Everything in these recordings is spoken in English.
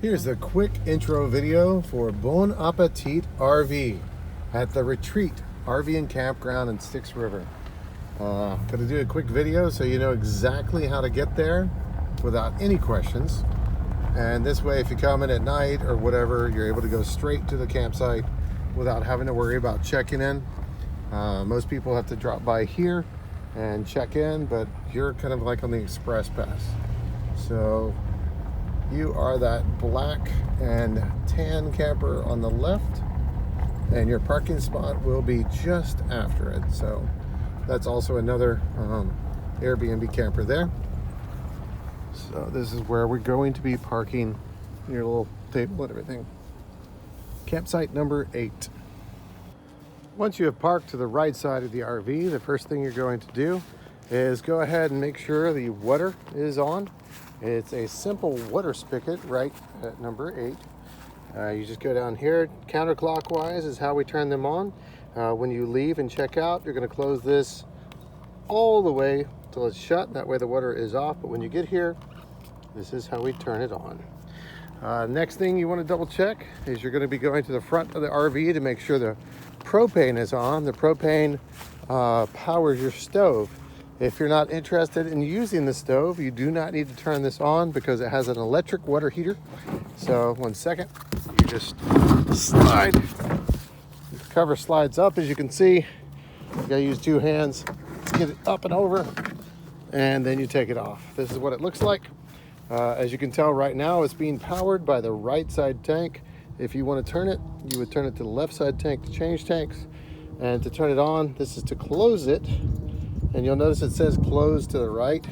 Here's a quick intro video for Bon Appetit RV at the Retreat RV and Campground in Styx River. Gonna do a quick video so you know exactly how to get there without any questions. And this way, if you come in at night or whatever, you're able to go straight to the campsite without having to worry about checking in. Most people have to drop by here and check in, but you're kind of like on the express pass. So you are that black and tan camper on the left, and your parking spot will be just after it. So that's also another Airbnb camper there. So this is where we're going to be parking your little table and everything. Campsite number 8. Once you have parked to the right side of the RV, the first thing you're going to do is go ahead and make sure the water is on. It's a simple water spigot right at number 8. You just go down here, counterclockwise is how we turn them on. When you leave and check out, you're going to close this all the way till it's shut. That way the water is off, but when you get here, this is how we turn it on. Next thing you want to double check is you're going to be going to the front of the RV to make sure the propane is on. The propane powers your stove. If you're not interested in using the stove, you do not need to turn this on because it has an electric water heater. So 1 second, you just slide. The cover slides up, as you can see. You gotta use 2 hands to get it up and over, and then you take it off. This is what it looks like. As you can tell right now, it's being powered by the right side tank. If you want to turn it, you would turn it to the left side tank to change tanks. And to turn it on, this is to close it. And you'll notice it says close to the right.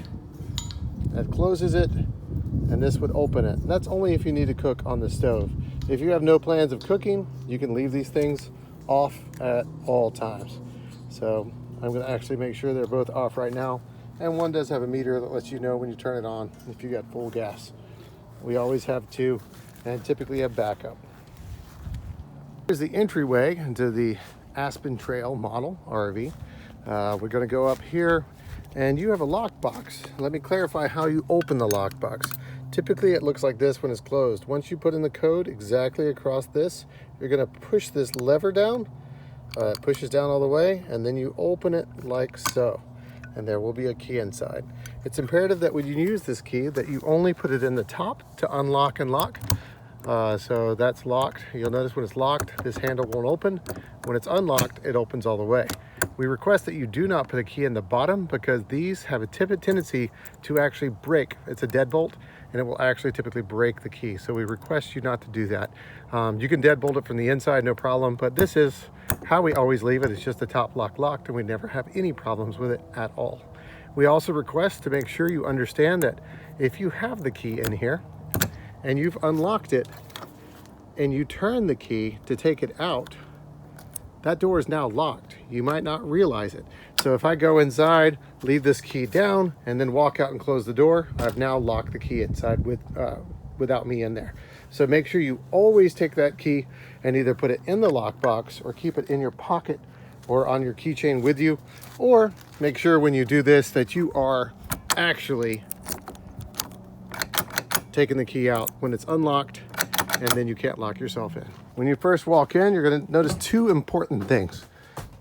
That closes it, and this would open it. That's only if you need to cook on the stove. If you have no plans of cooking, you can leave these things off at all times. So I'm gonna actually make sure they're both off right now. And one does have a meter that lets you know when you turn it on if you got full gas. We always have 2 and typically have backup. Here's the entryway into the Aspen Trail model RV. We're going to go up here, and you have a lockbox. Let me clarify how you open the lockbox. Typically it looks like this when it's closed. Once you put in the code exactly across this, you're going to push this lever down. It pushes down all the way, and then you open it like so, and there will be a key inside. It's imperative that when you use this key that you only put it in the top to unlock and lock. So that's locked. You'll notice when it's locked, this handle won't open. When it's unlocked, it opens all the way. We request that you do not put a key in the bottom because these have a tendency to actually break. It's a deadbolt, and it will actually typically break the key. So we request you not to do that. You can deadbolt it from the inside, no problem, but this is how we always leave it. It's just the top lock locked, and we never have any problems with it at all. We also request to make sure you understand that if you have the key in here and you've unlocked it and you turn the key to take it out, that door is now locked. You might not realize it. So if I go inside, leave this key down, and then walk out and close the door, I've now locked the key inside without me in there. So make sure you always take that key and either put it in the lockbox or keep it in your pocket or on your keychain with you, or make sure when you do this that you are actually taking the key out when it's unlocked, and then you can't lock yourself in. When you first walk in, you're going to notice 2 important things.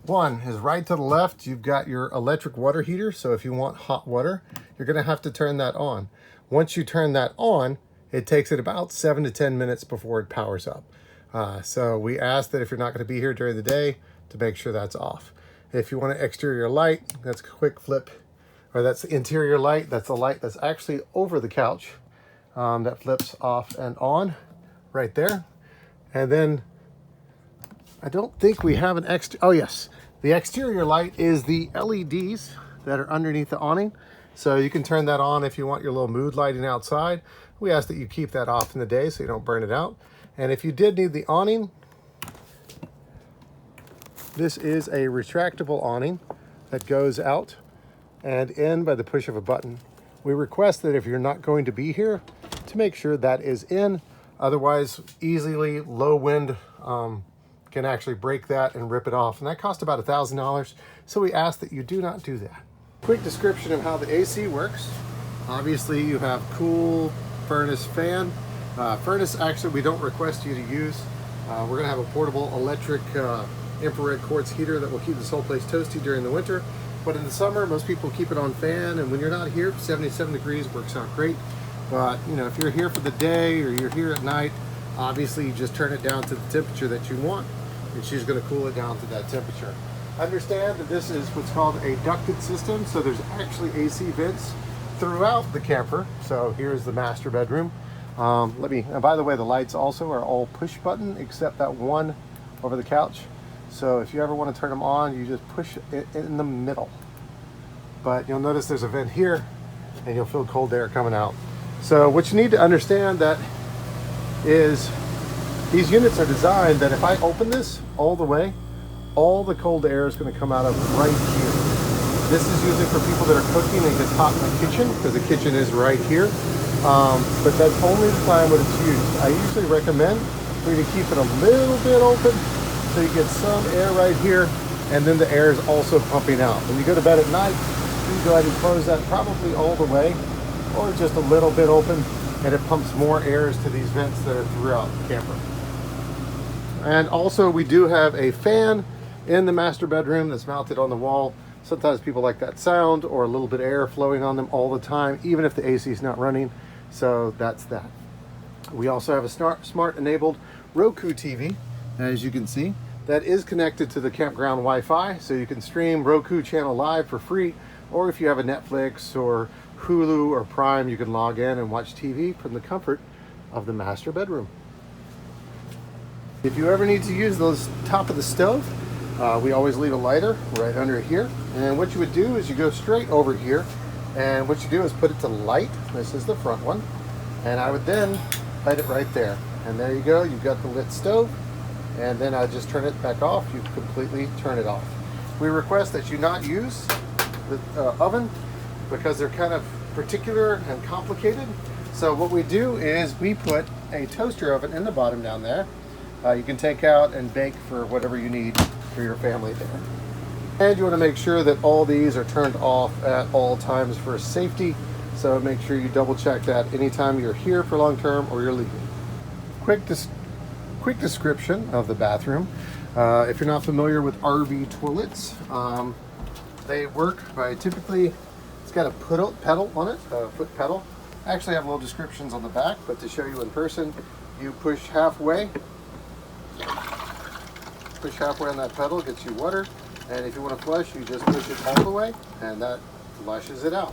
One is right to the left, you've got your electric water heater. So if you want hot water, you're going to have to turn that on. Once you turn that on, it takes it about 7 to 10 minutes before it powers up. So we ask that if you're not going to be here during the day, to make sure that's off. If you want an exterior light, that's a quick flip, or that's the interior light. That's the light that's actually over the couch. That flips off and on right there. And then I don't think we have an oh yes, the exterior light is the LEDs that are underneath the awning. So you can turn that on if you want your little mood lighting outside. We ask that you keep that off in the day so you don't burn it out. And if you did need the awning, this is a retractable awning that goes out and in by the push of a button. We request that if you're not going to be here, to make sure that is in. Otherwise, easily low wind can actually break that and rip it off. And that costs about $1,000. So we ask that you do not do that. Quick description of how the AC works. Obviously you have cool furnace fan. Furnace, actually, we don't request you to use. We're going to have a portable electric infrared quartz heater that will keep this whole place toasty during the winter. But in the summer, most people keep it on fan, and when you're not here, 77 degrees works out great. But, you know, if you're here for the day or you're here at night, obviously you just turn it down to the temperature that you want, and she's going to cool it down to that temperature. Understand that this is what's called a ducted system, so there's actually AC vents throughout the camper. So here's the master bedroom. And by the way, the lights also are all push button except that one over the couch. So if you ever want to turn them on, you just push it in the middle. But you'll notice there's a vent here, and you'll feel cold air coming out. So what you need to understand that is these units are designed that if I open this all the way, all the cold air is going to come out of right here. This is usually for people that are cooking and get hot in the kitchen, because the kitchen is right here. But that's only the time when it's used. I usually recommend for you to keep it a little bit open so you get some air right here, and then the air is also pumping out. When you go to bed at night, you can go ahead and close that probably all the way, or just a little bit open, and it pumps more airs to these vents that are throughout the camper. And also we do have a fan in the master bedroom that's mounted on the wall. Sometimes people like that sound or a little bit of air flowing on them all the time, even if the AC is not running. So that's that. We also have a smart enabled Roku TV, as you can see, that is connected to the campground Wi-Fi, so you can stream Roku channel live for free, or if you have a Netflix or Hulu or Prime, you can log in and watch TV from the comfort of the master bedroom. If you ever need to use those top of the stove, we always leave a lighter right under here. And what you would do is you go straight over here, and what you do is put it to light. This is the front one. And I would then light it right there. And there you go, you've got the lit stove. And then I just turn it back off. You completely turn it off. We request that you not use the oven, because they're kind of particular and complicated. So what we do is we put a toaster oven in the bottom down there. You can take out and bake for whatever you need for your family there. And you want to make sure that all these are turned off at all times for safety. So make sure you double check that anytime you're here for long term or you're leaving. Quick description of the bathroom. If you're not familiar with RV toilets, they work by typically, it's got a pedal on it, a foot pedal. I actually have little descriptions on the back, but to show you in person, you push halfway on that pedal, gets you water, and if you want to flush, you just push it all the way, and that flushes it out.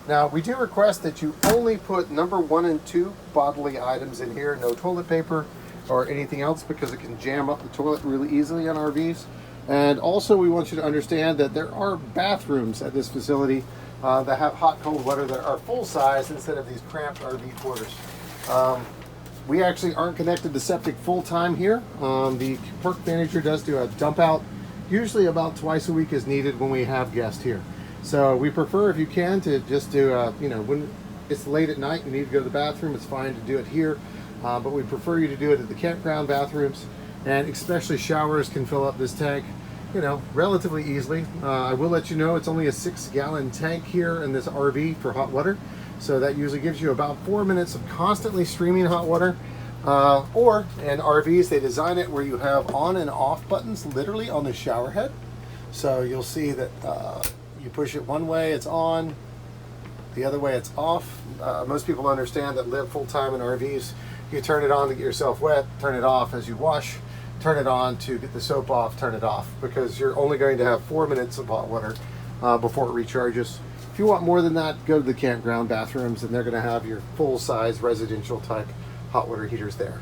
Now, we do request that you only put number 1 and 2 bodily items in here, no toilet paper or anything else, because it can jam up the toilet really easily on RVs. And also, we want you to understand that there are bathrooms at this facility that have hot, cold water that are full size instead of these cramped RV quarters. We actually aren't connected to septic full time here. The park manager does do a dump out, usually about twice a week as needed when we have guests here. So we prefer, if you can, to just do, when it's late at night, you need to go to the bathroom, it's fine to do it here. But we prefer you to do it at the campground bathrooms, and especially showers can fill up this tank, relatively easily. I will let you know it's only a 6-gallon tank here in this RV for hot water. So that usually gives you about 4 minutes of constantly streaming hot water. Or in RVs, they design it where you have on and off buttons literally on the shower head. So you'll see that you push it one way, it's on, the other way it's off. Most people understand that live full-time in RVs. You turn it on to get yourself wet, turn it off as you wash, turn it on to get the soap off, turn it off, because you're only going to have 4 minutes of hot water before it recharges. If you want more than that, go to the campground bathrooms, and they're going to have your full-size residential type hot water heaters there.